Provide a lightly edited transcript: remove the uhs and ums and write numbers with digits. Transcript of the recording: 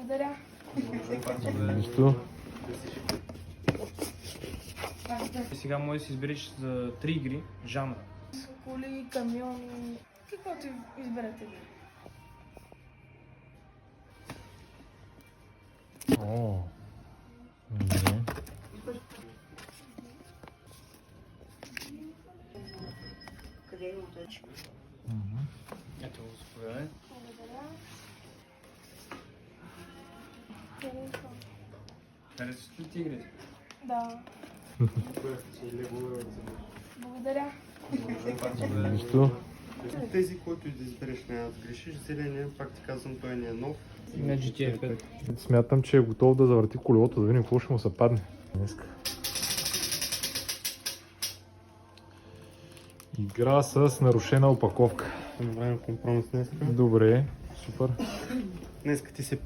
Благодаря. Нищо. Сега може да си избереш за 3 игри жанра. Коли, камиони, каквото изберете ви. О, добре. Къде е отечка? Ето го, заповядай. Благодаря. Харесват ли ти игрите? Да. Благодаря. Нищо. Тези, които и да избереш, няма да грешиш. Зеления, пак ти казвам, той не е нов. На GTA 5. Смятам, че е готов да завърти колелото, да видим какво ще му се падне днеска. Игра с нарушена опаковка. Ще направим компромис днес. Добре, супер. Днеска ти се падна.